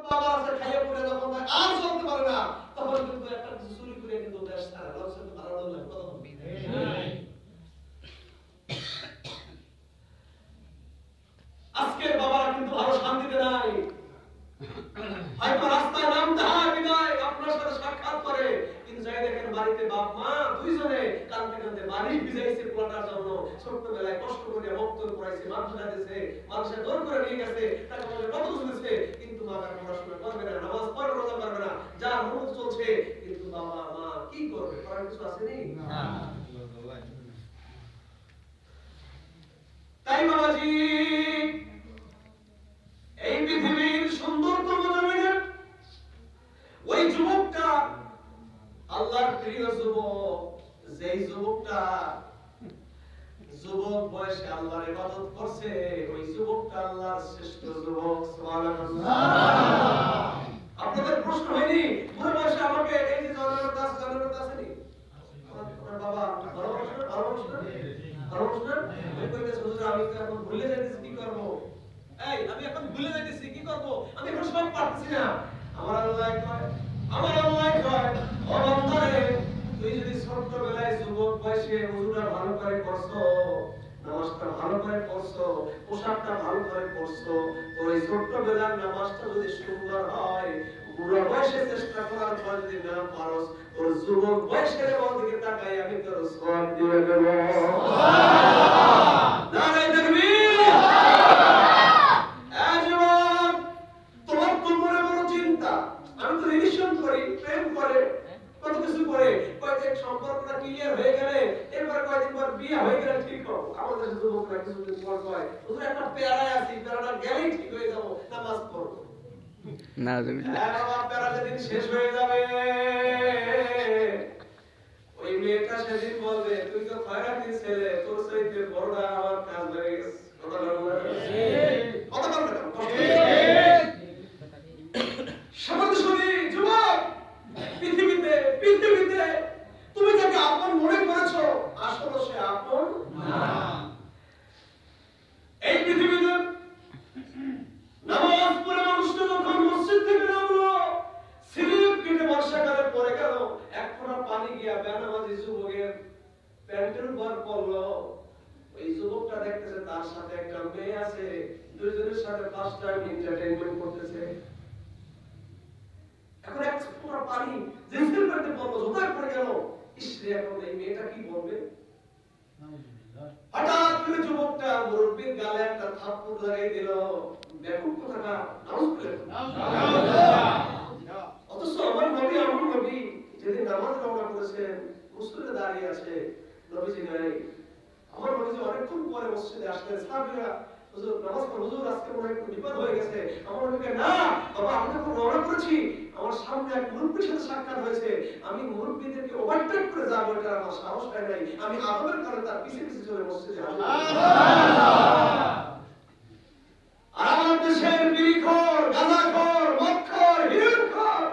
বাবা আছে খাইয়ে পড়ে যখন আর চলতে পারে না তখন কিন্তু একটা কিছু চুরি করে কিন্তু দেশ ছাড়ে লক্ষ্য ভালো লাগে কথা বলবি আজকের বাবারা কিন্তু ভালো শান্তিতে নাই হয়তো রাস্তায় নামতে হয় বিদায় আপনার সাথে সাক্ষাৎ করে কিন্তু যাই দেখেন বাড়িতে বাপ মা দুইজনে কাঁদতে কাঁদতে বাড়ি ভিজাইছে পোলাটার জন্য ছোট্টবেলায় কষ্ট করে ভক্তর করাইছে মাদ্রাসা দিয়েছে মাদ্রাসা দৌড় করে নিয়ে গেছে টাকা পয়সা কত কিছু দিয়েছে কিন্তু মা তার পড়াশোনা করবে না নামাজ পড়বে রোজা করবে না যা মন চলছে কিন্তু বাবা মা কি করবে করার কিছু আসেনি না তাই বাবাজি এই পৃথিবীর সুন্দরতম জমিনে ওই যুবকটা আল্লাহর প্রিয় যুবক যেই যুবকটা যুবক বয়সে আল্লাহর ইবাদত করছে ওই যুবকটা আল্লাহর শ্রেষ্ঠ যুবক সুবহানাল্লাহ আপনাদের প্রশ্ন হয়নি বুড়ো বয়সে আমাকে এই যে জনগণতা আসেনি বাবা ভালো প্রশ্ন আমি কইতেছি হুজুর আমি তো এখন ভুলে যাইতেছি কি করব এই আমি এখন ভুলে যাইতেছি কি করব আমি এখন সব পারতেছি না আমার আল্লাহ কয় ও বান্দারে তুই যদি ছোটবেলায় যুবক বয়সে ওযুটা ভালো করে করছো নামাজটা ভালো করে পড়ছো পোশাকটা ভালো করে পড়ছো ওই ছোটবেলার নামাজটা যদি সুন্দর হয় বুড়ো বয়সে চেষ্টা করার পর যদি না পারোস ওর যুবক বয়সের দিকে তাকাই আমি তোর সওয়াব দিয়ে দেব সুবহানাল্লাহ নারায়ে তাকবীর আজীবন তোমার তো মনে বড় চিন্তা আমি তো রিলেশন করি প্রেম করে কত কিছু করে কয়েক সম্পর্কটা ক্লিয়ার হয়ে গেলে এরপর কয়েকদিন পর বিয়ে হয়ে গেলে ঠিক হবে আমাদের যুবকরা কিছুদিন পর কয় হুজুর একটা পেয়ারায় আছি পেয়ারাটা গেলেই ঠিক হয়ে যাব নামাজ পড়ব না বাবা পেয়ারা যেদিন শেষ হয়ে যাবে ওই মেয়েটা সেদিন বলবে তুই তো খয়রাতি ছেলে তোর চাইতে বড়টা আমার কাজ হয়ে গেছে কথা বলবে কথা বলবে শব্দ শুনি যুবক পৃথিবীতে তুমি যাকে আপন মনে করেছো আসলে সে আপন না এই পৃথিবীতে নামাজ পড়ে মানুষটা যখন মসজিদ থেকে নামলো স্লিপ কেটে বর্ষাকালে পড়ে গেল এক ফোঁটা পানি গিয়া বেনামাজি যুবকের প্যান্টের উপর পড়লো ওই যুবকটা দেখতেছে তার সাথে একটা মেয়ে আছে দুইজনের সাথে ফার্স্ট টাইম এন্টারটেইনমেন্ট করতেছে এখন এক ফোঁটা পানি জিসিল করতে পড়লো জোতায় পড়ে গেল ইসরে এখন এই মেয়েটা কি বলবে হঠাৎ করে যুবকটা মুরব্বির গালে একটা থাপ্পড় লাগাই দিল বেকুব কথাটা নাউজুবিল্লাহ অথচ আমার নবী যেদিন নামাজ রওনা করেছেন মুসল্লিরা দাঁড়িয়ে আছে নবীজি নাই আমার নবীজি অনেকক্ষণ পরে মসজিদে আসলেন সাহাবীরা হুজুর নামাজ পড়ো হুজুর আজকে মনে একটু বিপদ হয়ে গেছে আমার নবীকে না বাবা আমি যখন রওনা করেছি আমার সামনে এক মুরব্বির সাথে সাক্ষাৎ হয়েছে আমি মুরব্বিদেরকে ওভারটেক করে যাবো এটা আমার সাহস হয় নাই আমি আদবের কারণে তার পিছে পিছে চলে মসজিদে আসলাম সুবহানাল্লাহ আর আমার দেশের বিড়িখোর গাঁজাখোর মদখোর হিরোইনখোর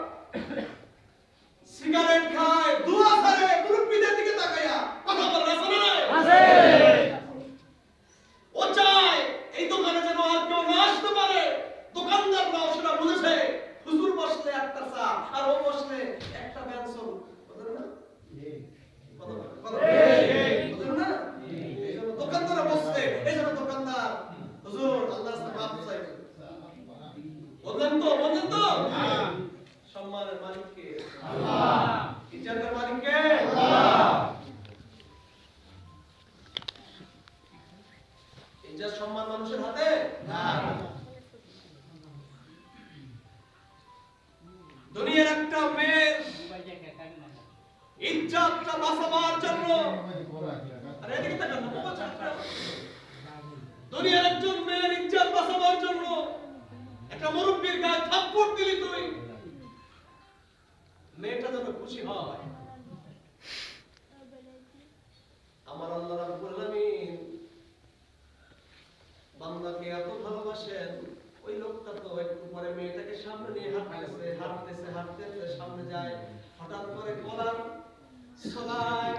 সিগারেট খায় দুয়া ছাড়ে মুরব্বিদের দিকে তাকায়া কথা বলে আছে না আছে ও চায় এই দোকানে যেন আর কেউ না আসতে পারে দোকানদাররাও সেটা বুঝেছে হুজুর বসলে একটা চা আর ও বসলে একটা পেন্সিল বুঝলেন না বুঝলেন না এইজন্য দোকানদার বসছে এইজন্য দোকানদার হুজুর আল্লাহর কাছে মাফ চাই বলেন তো সম্মানের মালিক কে আল্লাহ ইজ্জতের মালিক কে আল্লাহ ইজ্জত সম্মান মানুষের হাতে না দুনিয়ার একটা মেয়ের ইজ্জতটা বাঁচাবার জন্য আরে এদিকে তাকান না দুনিয়ার একজন মেয়ের ইজ্জত বাঁচাবার জন্য একটা মুরব্বির গায়ে থাপ্পড় দিলি তুই মেয়েটা যেন খুশি হয় আমার আল্লাহ রাব্বুল আলামিন বান্দাকে এত ভালোবাসেন ওই লোকটা তো একটু পরে মেয়েটাকে সামনে নিয়ে হাঁটতেছে সামনে যায় হঠাৎ করে কলার ছড়ায়